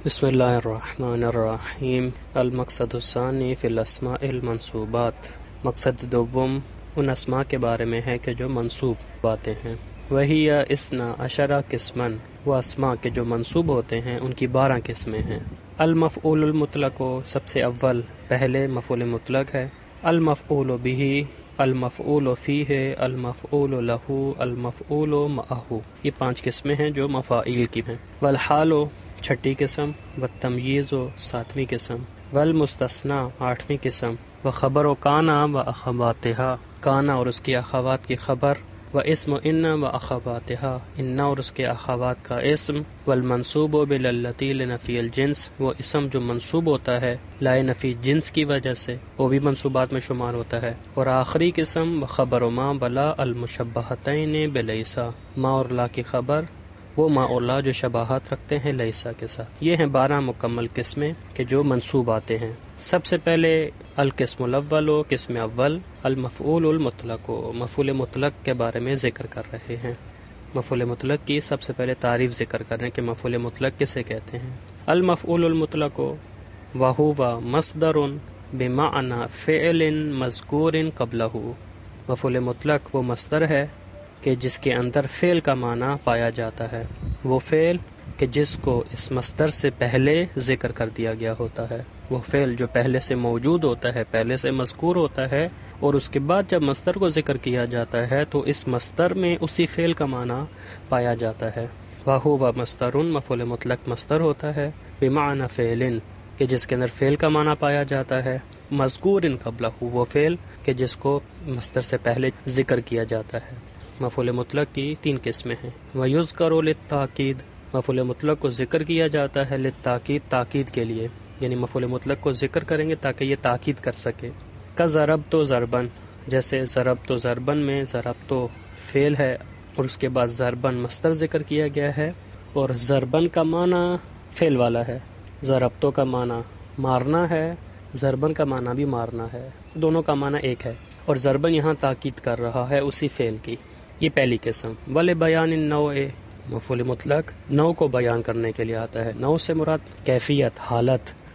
بسم اللہ الرحمن الرحیم المقصد الثانی فی الاسماء المنصوبات، مقصد دوم ان اسماء کے بارے میں ہے کہ جو منصوب باتیں ہیں۔ وہی اسنا عشرہ قسمن، وہ اسماء کے جو منصوب ہوتے ہیں ان کی 12 قسمیں ہیں۔ المفعول المطلق، سب سے اول پہلے مفعول مطلق ہے۔ المفعول بہ، المفعول فیہ، المفعول لہ، المفعول معہ، یہ 5 قسمیں ہیں جو مفاعیل کی ہیں۔ والحال، چھٹی قسم، والتمییز، 7ویں قسم، والمستثنی، 8ویں قسم، وخبر کانا و اخواتہا، کانا اور اس کی اخوات کی خبر، واسم ان و اخواتہا، ان اور اس کے اخوات کا اسم، والمنصوب باللتی لنفی الجنس، وہ اسم جو منصوب ہوتا ہے لائے نفی جنس کی وجہ سے، وہ بھی منصوبات میں شمار ہوتا ہے۔ اور آخری قسم وخبر ما بلا المشبہتین بلیسا، ما اور لا کی خبر، وہ ما اور لا جو شباہت رکھتے ہیں لیسا کے ساتھ۔ یہ ہیں 12 مکمل قسمیں کہ جو منصوب آتے ہیں۔ سب سے پہلے القسم الاول، قسم اول، المفعول المطلق، مفعول مطلق کے بارے میں ذکر کر رہے ہیں۔ مفعول مطلق کی سب سے پہلے تعریف ذکر کر رہے ہیں کہ مفعول مطلق کسے کہتے ہیں۔ المفعول المطلق وہو مصدر بمعنی فعل مذکور قبلہ، مفعول مطلق وہ مصدر ہے کہ جس کے اندر فعل کا معنی پایا جاتا ہے، وہ فعل کہ جس کو اس مصدر سے پہلے ذکر کر دیا گیا ہوتا ہے، وہ فعل جو پہلے سے موجود ہوتا ہے، پہلے سے مذکور ہوتا ہے، اور اس کے بعد جب مصدر کو ذکر کیا جاتا ہے تو اس مصدر میں اسی فعل کا معنی پایا جاتا ہے۔ وہو مصدر، مفعول مطلق مصدر ہوتا ہے، بمعنی فعل کہ جس کے اندر فعل کا معنی پایا جاتا ہے، مذکور قبلہ وہ فعل کہ جس کو مصدر سے پہلے ذکر کیا جاتا ہے۔ مفعول مطلق کی 3 قسمیں ہیں۔ وَيُذْكَرُ لِلتَّأْكِيد، مفعول مطلق کو ذکر کیا جاتا ہے للتاکید، تاکید کے لیے، یعنی مفعول مطلق کو ذکر کریں گے تاکہ یہ تاکید کر سکے۔ كَضَرَبْتُ ضربن، جیسے ضربت ضربن میں ضربت فعل ہے اور اس کے بعد ضربن مصدر ذکر کیا گیا ہے، اور ضربن کا معنی فعل والا ہے، ضربتو کا معنی مارنا ہے، ضربن کا معنی بھی مارنا ہے، دونوں کا معنی ایک ہے، اور ضربن یہاں تاکید کر رہا ہے اسی فعل کی۔ یہ پہلی قسم۔ وَلِبَيَانِ النَّوْعِ، مفعول مطلق نوع کو بیان کرنے کے لیے آتا ہے۔ نوع سے مراد کیفیت،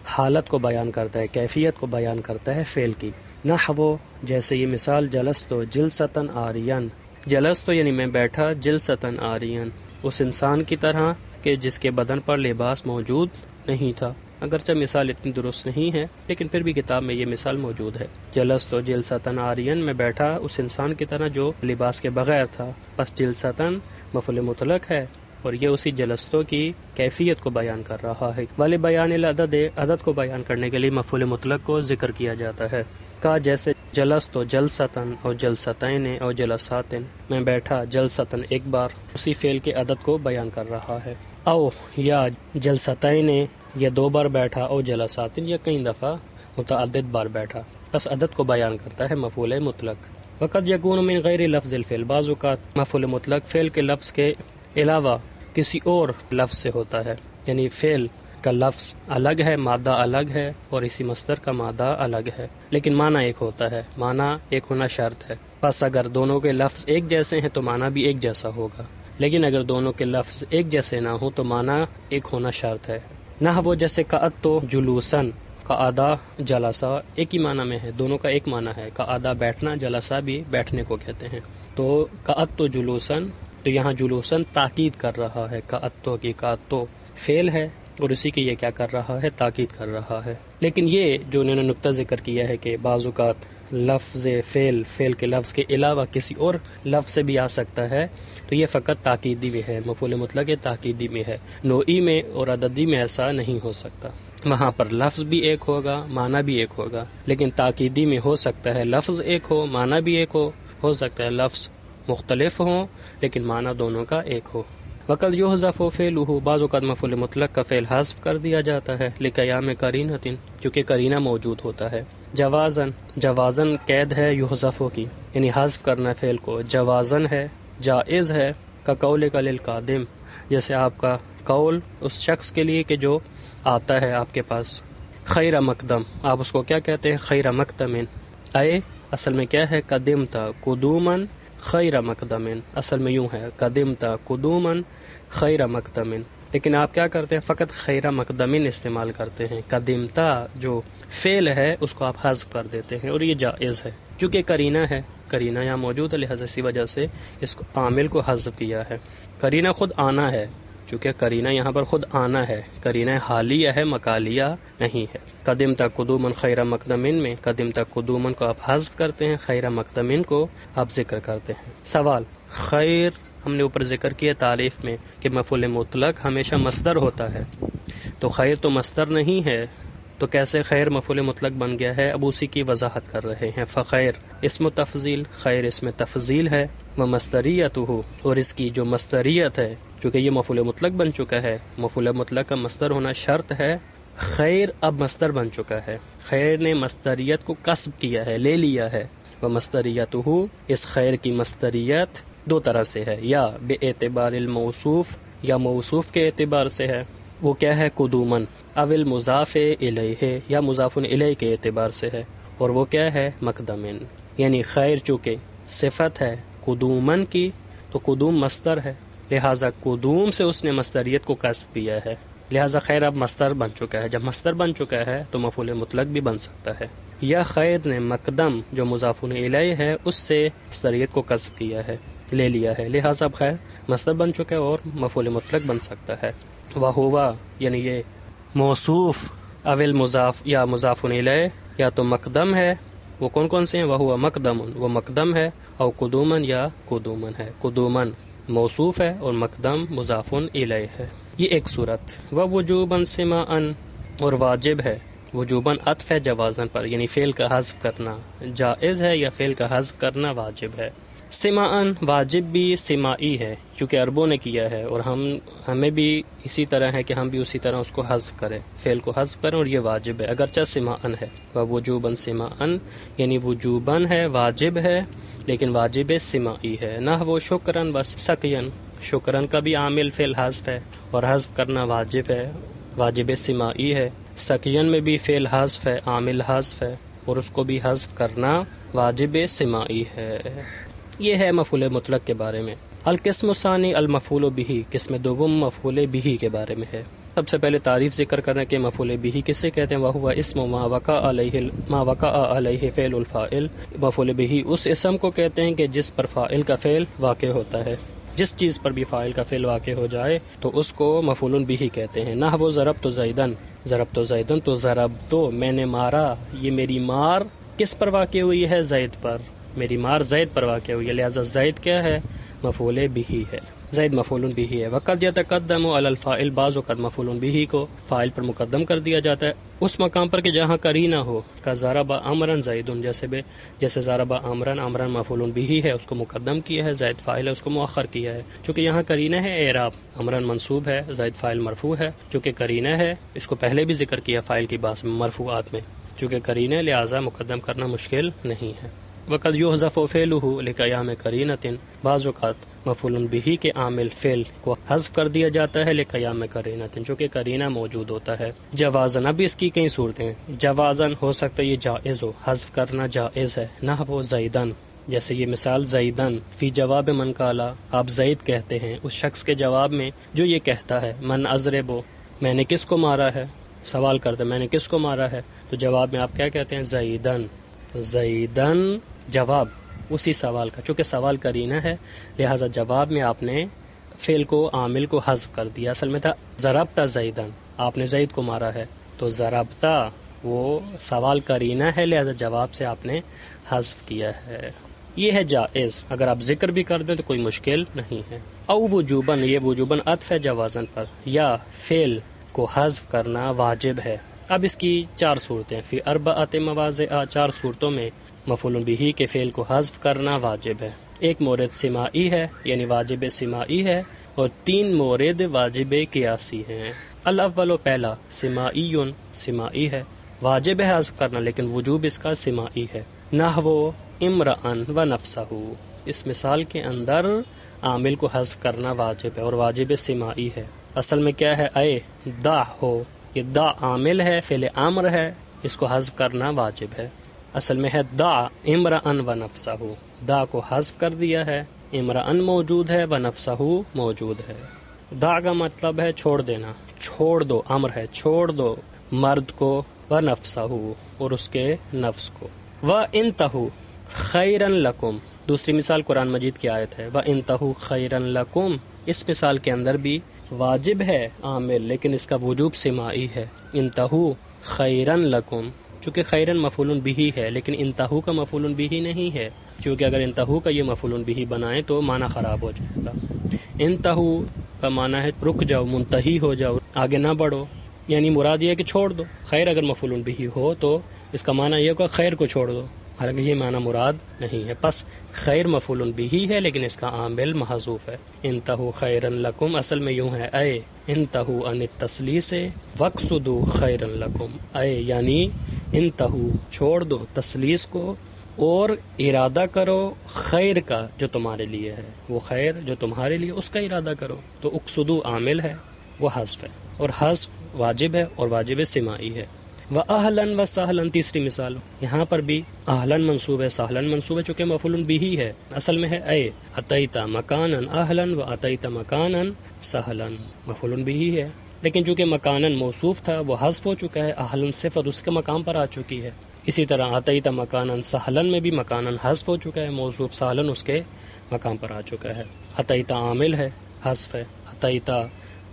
حالت کو بیان کرتا ہے، کیفیت کو بیان کرتا ہے فعل کی۔ نحو، جیسے یہ مثال جلستو جلستن آرین، جلستو یعنی میں بیٹھا، جلستن آرین، اس انسان کی طرح کہ جس کے بدن پر لباس موجود نہیں تھا۔ اگرچہ مثال اتنی درست نہیں ہے لیکن پھر بھی کتاب میں یہ مثال موجود ہے۔ جلستو جلستن آرین، میں بیٹھا اس انسان کی طرح جو لباس کے بغیر تھا۔ پس جلستن مفعول مطلق ہے اور یہ اسی جلستو کی کیفیت کو بیان کر رہا ہے۔ والے بیان العدد، عدد کو بیان کرنے کے لیے مفعول مطلق کو ذکر کیا جاتا ہے۔ کا جیسے جلستو جلستن اور جلستین اور جلساتن، میں بیٹھا جلستن ایک بار، اسی فعل کے عدد کو بیان کر رہا ہے۔ او یا جلستین، یا 2 بار بیٹھا، او جلساتن یا کئی دفعہ متعدد بار بیٹھا، بس عدد کو بیان کرتا ہے مفعول مطلق۔ وقد یکون من غیر لفظ الفعل، بعض اوقات مفعول مطلق فعل کے لفظ کے علاوہ کسی اور لفظ سے ہوتا ہے، یعنی فعل کا لفظ الگ ہے، مادہ الگ ہے، اور اسی مصدر کا مادہ الگ ہے، لیکن معنی ایک ہوتا ہے، معنی ایک ہونا شرط ہے۔ پس اگر دونوں کے لفظ ایک جیسے ہیں تو معنی بھی ایک جیسا ہوگا، لیکن اگر دونوں کے لفظ ایک جیسے نہ ہوں تو معنی ایک ہونا شرط ہے۔ نہ وہ جیسے قعدت جلوسن، قعدہ جلسہ ایک ہی معنی میں ہے، دونوں کا ایک معنی ہے، قعدہ بیٹھنا، جلسہ بھی بیٹھنے کو کہتے ہیں۔ تو قعدت جلوسن، تو یہاں جلوسن تاکید کر رہا ہے، قعدت کی قعدت فعل ہے اور اسی کی یہ کیا کر رہا ہے، تاکید کر رہا ہے۔ لیکن یہ جو انہوں نے نقطہ ذکر کیا ہے کہ بعض اوقات لفظ فعل کے لفظ کے علاوہ کسی اور لفظ سے بھی آ سکتا ہے، تو یہ فقط تاکیدی میں ہے، مفعول مطلق تاکیدی میں ہے، نوعی میں اور عددی میں ایسا نہیں ہو سکتا۔ وہاں پر لفظ بھی ایک ہوگا، معنی بھی ایک ہوگا، لیکن تاکیدی میں ہو سکتا ہے لفظ ایک ہو، معنی بھی ایک ہو سکتا ہے لفظ مختلف ہوں لیکن معنی دونوں کا ایک ہو۔ وقد یحذف فعلہ، بعض اوقات مفعول مطلق کا فعل حذف کر دیا جاتا ہے لقیام قرینۃ، چونکہ قرینہ موجود ہوتا ہے۔ جوازن، جوازن قید ہے یحذف کی، یعنی حذف کرنا فعل کو، جوازن ہے، جائز ہے، کا قول کا للقادم، جیسے آپ کا قول اس شخص کے لیے کہ جو آتا ہے آپ کے پاس۔ خیر مقدم، آپ اس کو کیا کہتے ہیں، خیر مقدمن، اے اصل میں کیا ہے، قدمتا قدومن خیر مقدمن، اصل میں یوں ہے، قدمتا قدومن خیر مقدمن، لیکن آپ کیا کرتے ہیں، فقط خیر مقدمن استعمال کرتے ہیں. قدمتا جو فعل ہے اس کو آپ حذف کر دیتے ہیں، اور یہ جائز ہے کیونکہ قرینہ ہے، قرینہ یہاں موجود ہے، لہذا اسی وجہ سے اس کو عامل کو حذف کیا ہے. قرینہ خود آنا ہے، چونکہ قرینہ یہاں پر خود آنا ہے، قرینہ حالیہ ہے، مقالیہ نہیں ہے. قدمتا قدومن خیر مقدمن میں قدمتا قدومن کو آپ حذف کرتے ہیں، خیر مقدمن کو آپ ذکر کرتے ہیں. سوال، خیر ہم نے اوپر ذکر کیا تعریف میں کہ مفعول مطلق ہمیشہ مصدر ہوتا ہے، تو خیر تو مصدر نہیں ہے، تو کیسے خیر مفعول مطلق بن گیا ہے؟ اب اسی کی وضاحت کر رہے ہیں. فخیر اسم تفضیل، خیر اسم تفضیل ہے، وہ مصدریت ہو، اور اس کی جو مصدریت ہے چونکہ یہ مفعول مطلق بن چکا ہے، مفعول مطلق کا مصدر ہونا شرط ہے. خیر اب مصدر بن چکا ہے، خیر نے مصدریت کو کسب کیا ہے، لے لیا ہے. وہ مصدریت ہو، اس خیر کی مصدریت دو طرح سے ہے، یا بے اعتبار الموصوف، یا موصوف کے اعتبار سے ہے. وہ کیا ہے؟ قدومن، اول مضاف الیہ، یا مضاف الیہ کے اعتبار سے ہے. اور وہ کیا ہے؟ مقدمن. یعنی خیر چونکہ صفت ہے قدومن کی، تو قدوم مصدر ہے، لہذا قدوم سے اس نے مصدریت کو کسب کیا ہے، لہذا خیر اب مصدر بن چکا ہے. جب مصدر بن چکا ہے تو مفعول مطلق بھی بن سکتا ہے. یا خیر نے مقدم جو مضاف الیہ ہے اس سے مصدریت کو کسب کیا ہے، لے لیا ہے، لہذا اب خیر مصدر بن چکا ہے اور مفعول مطلق بن سکتا ہے. وہوا یعنی یہ موصوف اول مضاف یا مضاف الیہ یا تو مقدم ہے، وہ کون کون سے ہیں؟ وہوا مقدم، وہ مقدم ہے، اور قدومن یا قدومن ہے. قدومن موصوف ہے اور مقدم مضاف الیہ ہے. یہ ایک صورت. ووجوباً سماعاً، اور واجب ہے، وجوباً عطف ہے جوازن پر، یعنی فعل کا حذف کرنا جائز ہے یا فعل کا حذف کرنا واجب ہے. سماعاً واجب بھی سماعی ہے چونکہ عربوں نے کیا ہے، اور ہمیں بھی اسی طرح ہے کہ ہم بھی اسی طرح اس کو حذف کریں، فعل کو حذف کریں، اور یہ واجب ہے اگرچہ سماعاً ہے. ووجوباً سماعاً یعنی وجوباً ہے، واجب ہے، لیکن واجب سماعی ہے. نہ وہ شکراً و سقیاً، شکراً کا بھی عامل فعل حذف ہے اور حذف کرنا واجب ہے، واجب سماعی ہے. سقیاً میں بھی فعل حذف ہے، عامل حذف ہے، اور اس کو بھی حذف کرنا واجب سماعی ہے. یہ ہے مفعول مطلق کے بارے میں. القسم الثانی المفعول به، قسم دوم مفعول به کے بارے میں ہے. سب سے پہلے تعریف ذکر کرنے کے مفعول به کسے کہتے ہیں؟ وہو اسم ما وقع علیہ فعل الفاعل. مفعول به اس اسم کو کہتے ہیں کہ جس پر فاعل کا فعل واقع ہوتا ہے، جس چیز پر بھی فاعل کا فعل واقع ہو جائے تو اس کو مفعول به کہتے ہیں. نحو ضربت زیدن، ضربت زیدن، تو ضربت میں نے مارا، یہ میری مار کس پر واقع ہوئی ہے؟ زید پر، میری مار زید پر واقع ہوئی ہے، لہذا زید کیا ہے؟ مفعول به ہے، زید مفعول به ہے. وقد یتقدم علی الفاعل، بعض اوقات مفعول به کو فاعل پر مقدم کر دیا جاتا ہے اس مقام پر کہ جہاں قرینہ ہو، کا ضرب امرا زید، جیسے ضرب امرا، امرا مفعول به ہے اس کو مقدم کیا ہے، زید فاعل ہے اس کو مؤخر کیا ہے. چونکہ یہاں قرینہ ہے اعراب، امرا منصوب ہے، زید فاعل مرفوع ہے. چونکہ قرینہ ہے، اس کو پہلے بھی ذکر کیا فاعل کی بات مرفوعات میں، چونکہ قرینہ لہذا مقدم کرنا مشکل نہیں ہے. وقد یحذف فعلہ لقیام قرینۃ، بعض اوقات مفعول به کے عامل فعل کو حذف کر دیا جاتا ہے لقیام قرینۃ، چونکہ قرینہ موجود ہوتا ہے. جوازن، اب اس کی کئی صورتیں ہیں. جوازن ہو سکتا ہے یہ جائز ہو، حذف کرنا جائز ہے. نحو زیدن، جیسے یہ مثال زیدن فی جواب من قالا، آپ زید کہتے ہیں اس شخص کے جواب میں جو یہ کہتا ہے من اضربو، میں نے کس کو مارا ہے، سوال کرتا ہے میں نے کس کو مارا ہے، تو جواب میں آپ کیا کہتے ہیں؟ زیدن. زیدن جواب اسی سوال کا، چونکہ سوال قرینہ ہے لہذا جواب میں آپ نے فعل کو عامل کو حذف کر دیا. اصل میں تھا ضربتا زیدن، آپ نے زید کو مارا ہے، تو ضربتا وہ سوال قرینہ ہے لہذا جواب سے آپ نے حذف کیا ہے. یہ ہے جائز، اگر آپ ذکر بھی کر دیں تو کوئی مشکل نہیں ہے. او وجوباً، یہ وجوباً عطف ہے جوازن پر، یا فعل کو حذف کرنا واجب ہے. اب اس کی چار صورتیں، فی اربعۃ مواضع، چار صورتوں میں مفعول به کے فعل کو حذف کرنا واجب ہے. ایک مورد سماعی ہے یعنی واجب سماعی ہے، اور تین مورد واجب قیاسی ہیں. الاول پہلا سماعی، سماعی ہے، واجب ہے حذف کرنا لیکن وجوب اس کا سماعی ہے. نحو امرأن و نفسہ، اس مثال کے اندر عامل کو حذف کرنا واجب ہے اور واجب سماعی ہے. اصل میں کیا ہے؟ اے دا ہو، یہ دا عامل ہے، فعل امر ہے، اس کو حذف کرنا واجب ہے. اصل میں ہے دا امرأن و نفسہ، دا کو حذف کر دیا ہے، امرأن موجود ہے و نفسہ موجود ہے. دا کا مطلب ہے چھوڑ دینا، چھوڑ دو، امر ہے چھوڑ دو مرد کو، و نفسہ اور اس کے نفس کو، و انتہو خیرن لکم، دوسری مثال قرآن مجید کی آیت ہے، و انتہو خیرن لکم، اس مثال کے اندر بھی واجب ہے عامل لیکن اس کا وجوب سماعی ہے، انتہو خیرن لکم، چونکہ خیرن مفعول بہ ہے لیکن انتہو کا مفعول بہ نہیں ہے، کیونکہ اگر انتہو کا یہ مفعول بہ بنائیں تو معنی خراب ہو جائے گا۔ انتہو کا معنی ہے رک جاؤ، منتہی ہو جاؤ، آگے نہ بڑھو، یعنی مراد یہ ہے کہ چھوڑ دو۔ خیر اگر مفعول بہ ہو تو اس کا معنی یہ ہوگا خیر کو چھوڑ دو، حالانکہ یہ معنی مراد نہیں ہے، پس خیر مفعول بہ ہے لیکن اس کا عامل محذوف ہے۔ انتہو خیرن لکم اصل میں یوں ہے، اے انتہو عن التسلیس واقصدوا خیرن لکم، اے یعنی انتہو چھوڑ دو تسلیس کو اور ارادہ کرو خیر کا جو تمہارے لیے ہے، وہ خیر جو تمہارے لیے اس کا ارادہ کرو، تو اقصدوا عامل ہے، وہ حذف ہے، اور حذف واجب ہے اور واجب سماعی ہے۔ وَأَهْلًا وَسَهْلًا تیسری مثال، یہاں پر بھی اہلن منصوب ہے، سہلن منصوب ہے، چونکہ مفعول بہ ہے، اصل میں ہے اے اتیت مکانا اہلن و اتیت مکانا سہلن، مفعول بہ ہے، لیکن چونکہ مکانن موصوف تھا وہ حذف ہو چکا ہے، اہلن صفت اس کے مقام پر آ چکی ہے۔ اسی طرح اتیت مکانن سہلن میں بھی مکانن حذف ہو چکا ہے، موصوف سہلن اس کے مقام پر آ چکا ہے۔ اتیت عامل ہے، حذف ہے، اتیت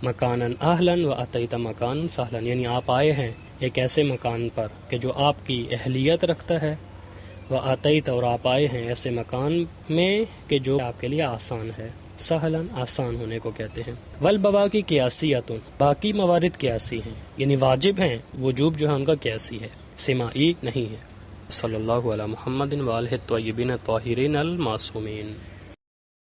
مکانن اہلن و اتیت مکانن سہلن، یعنی آپ آئے ہیں ایک ایسے مکان پر کہ جو آپ کی اہلیت رکھتا ہے، وہ اتیت اور آپ آئے ہیں ایسے مکان میں کہ جو آپ کے لیے آسان ہے، سہلن آسان ہونے کو کہتے ہیں۔ والبواقی قیاسیۃ، باقی موارد قیاسی ہیں، یعنی واجب ہیں، وجوب جو ہے ان کا قیاسی ہے، سماعی نہیں ہے۔ صلی اللہ علی محمد وآلہ الطیبین الطاہرین المعصومین۔